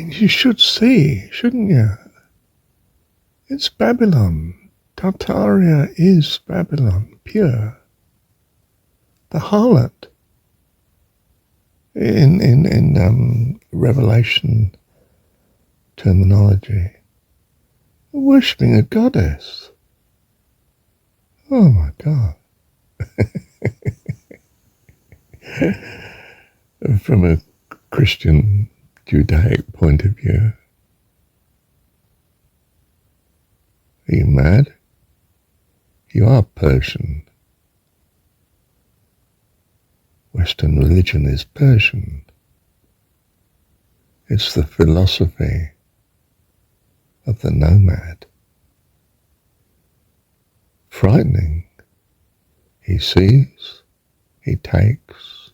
mean, you should see, shouldn't you? It's Babylon. Tartaria is Babylon, pure. The harlot. In Revelation terminology, worshipping a goddess. Oh my God. From a Christian Judaic point of view, are you mad? You are Persian. Western religion is Persian. It's the philosophy of the nomad. Frightening. He sees, he takes,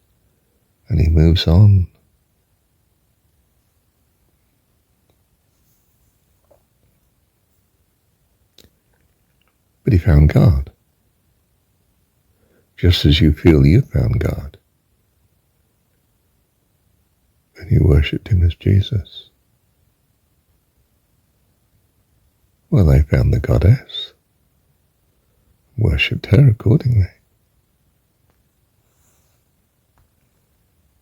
and he moves on. But he found God. Just as you feel you found God. And you worshipped him as Jesus. Well, they found the goddess, worshipped her accordingly.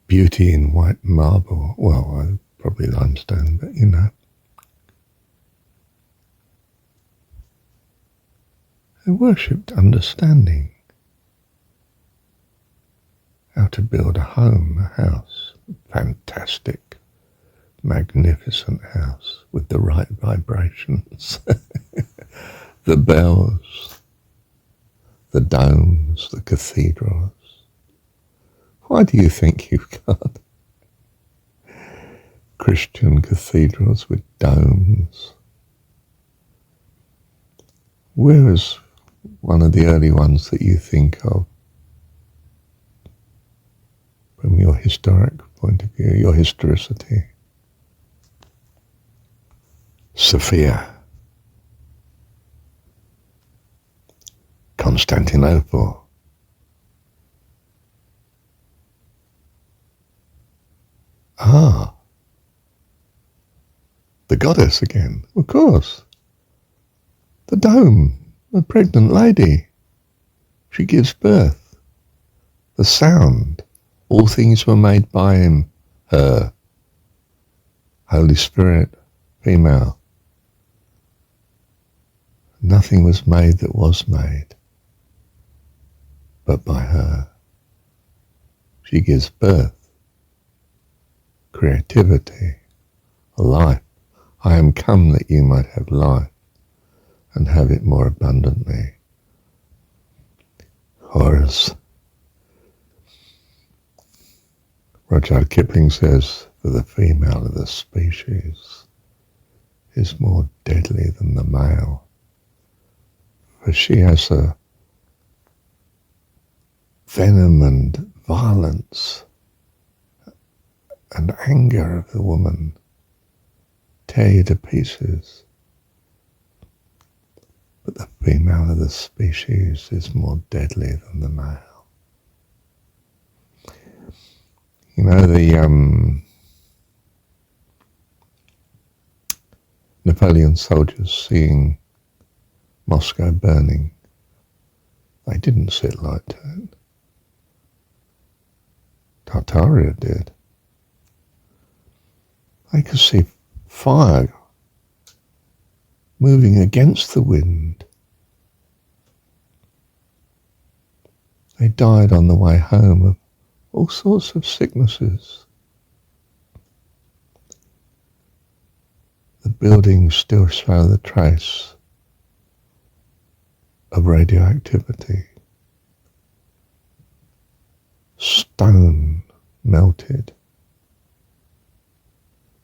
Beauty in white marble, well, probably limestone, but you know. They worshipped understanding. How to build a home, a house, fantastic, magnificent house with the right vibrations. The bells, the domes, the cathedrals. Why do you think you've got Christian cathedrals with domes? Where was one of the early ones that you think of from your historic point of view, your historicity? Sophia, Constantinople, the goddess again, of course. The dome, the pregnant lady. She gives birth. The sound. All things were made by him, her. Holy Spirit, female. Nothing was made that was made, but by her. She gives birth. Creativity, life. I am come that you might have life and have it more abundantly. Or as Rudyard Kipling says, for the female of the species is more deadly than the male, for she has a venom and violence and anger of the woman, tear you to pieces. But the female of the species is more deadly than the male. You know, the Napoleon soldiers seeing Moscow burning, they didn't sit light to it. Tartaria did. They could see fire moving against the wind. They died on the way home of all sorts of sicknesses. The buildings still show the trace of radioactivity. Stone melted.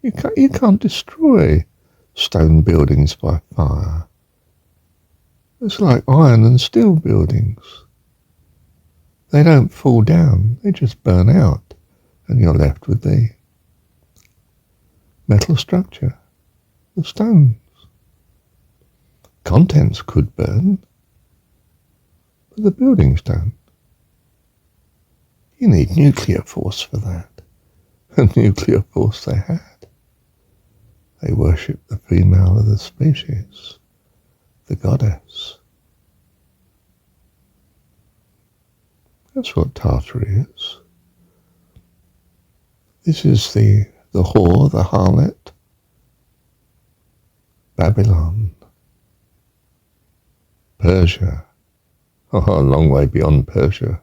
You can't destroy stone buildings by fire. It's like iron and steel buildings. They don't fall down, they just burn out, and you're left with the metal structure, the stones. Contents could burn, but the buildings don't. You need nuclear force for that. A nuclear force they had. They worship the female of the species, the goddess. That's what Tartary is. This is the whore, the harlot, Babylon, Persia. Oh, a long way beyond Persia.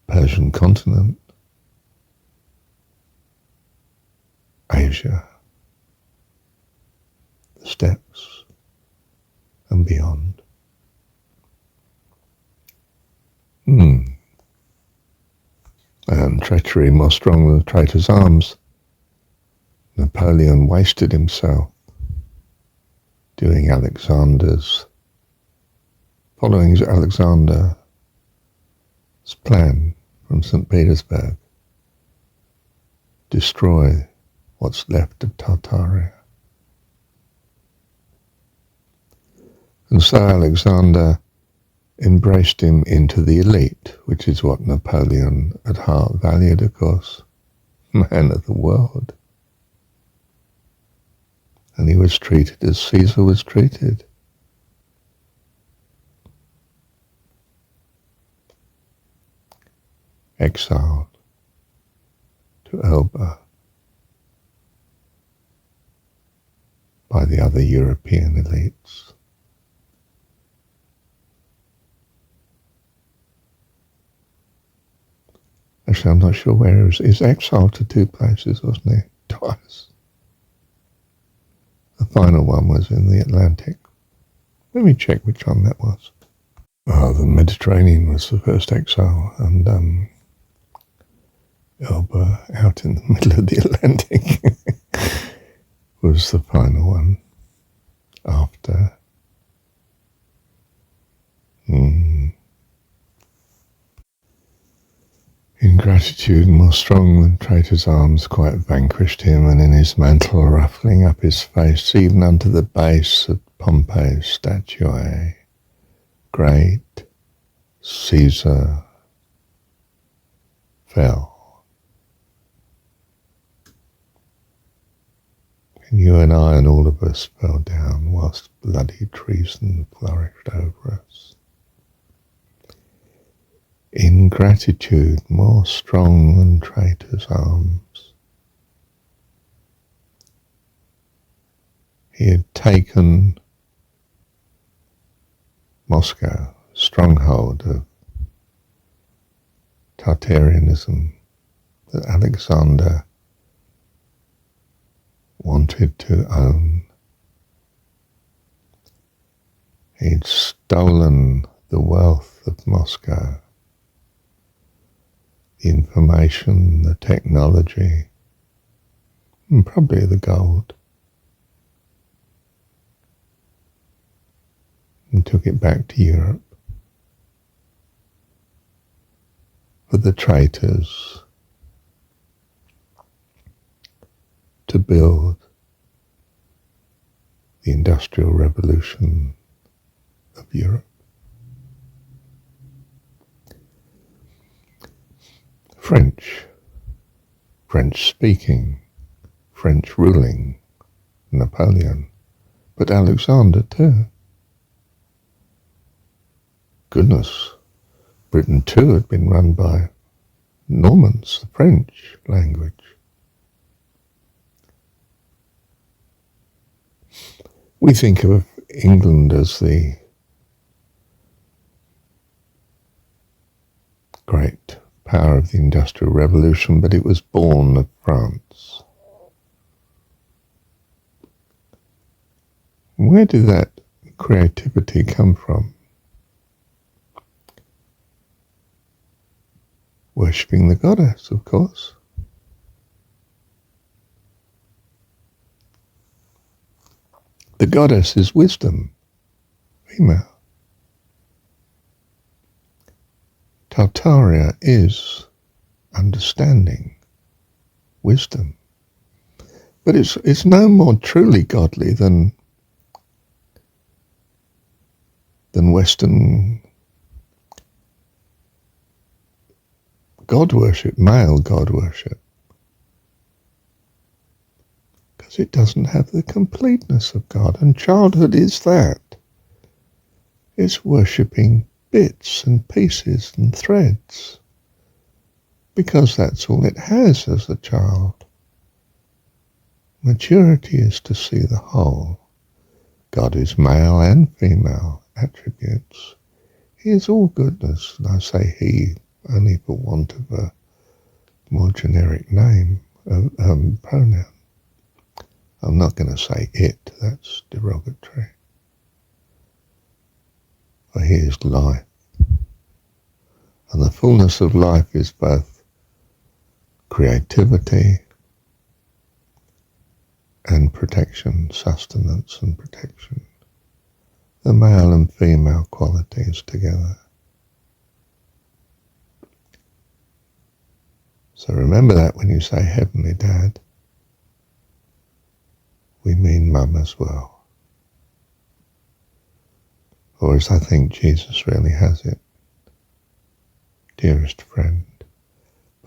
Persian continent, Asia, the steppes, and beyond. And treachery more strong than the traitor's arms. Napoleon wasted himself following Alexander's plan from St. Petersburg. Destroy what's left of Tartaria. And so Alexander embraced him into the elite, which is what Napoleon at heart valued, of course. Man of the world. And he was treated as Caesar was treated. Exiled to Elba by the other European elites. Actually, I'm not sure where he was. He's exiled to two places, wasn't he? Twice. The final one was in the Atlantic. Let me check which one that was. Oh, the Mediterranean was the first exile, and Elba, out in the middle of the Atlantic, was the final one after. Ingratitude more strong than traitor's arms quite vanquished him, and in his mantle ruffling up his face, even unto the base of Pompey's statue, great Caesar fell. And you and I and all of us fell down whilst bloody treason flourished over us. Ingratitude more strong than traitor's arms. He had taken Moscow, stronghold of Tartarianism that Alexander wanted to own. He'd stolen the wealth of Moscow, the information, the technology, and probably the gold, and took it back to Europe. For the traitors to build the Industrial Revolution of Europe. French speaking, French ruling, Napoleon, but Alexander too. Goodness, Britain too had been run by Normans, the French language. We think of England as the great power of the Industrial Revolution, but it was born of France. Where did that creativity come from? Worshipping the goddess, of course. The goddess is wisdom, female. Tartaria is understanding, wisdom. But it's no more truly godly than Western God worship, male God worship. because it doesn't have the completeness of God. And childhood is that. It's worshipping bits and pieces and threads, because that's all it has as a child. Maturity is to see the whole. God is male and female attributes. He is all goodness, and I say he only for want of a more generic name, pronoun. I'm not going to say it, that's derogatory. For he is life. And the fullness of life is both creativity and protection, sustenance and protection. The male and female qualities together. So remember that when you say Heavenly Dad, we mean Mum as well. Or as I think Jesus really has it, dearest friend.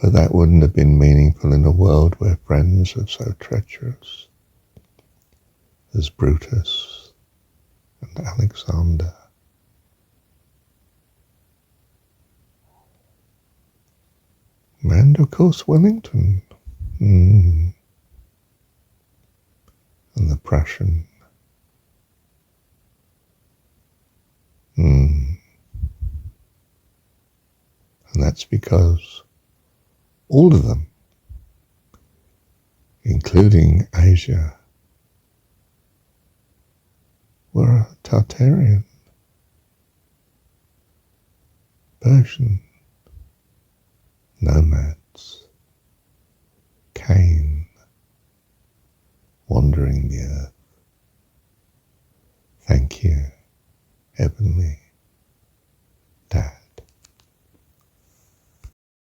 But that wouldn't have been meaningful in a world where friends are so treacherous as Brutus and Alexander. And of course Wellington. And the Prussian. And that's because all of them, including Asia, were Tartarian, Persian, nomads, cayn, wandering the earth. Thank you, Heavenly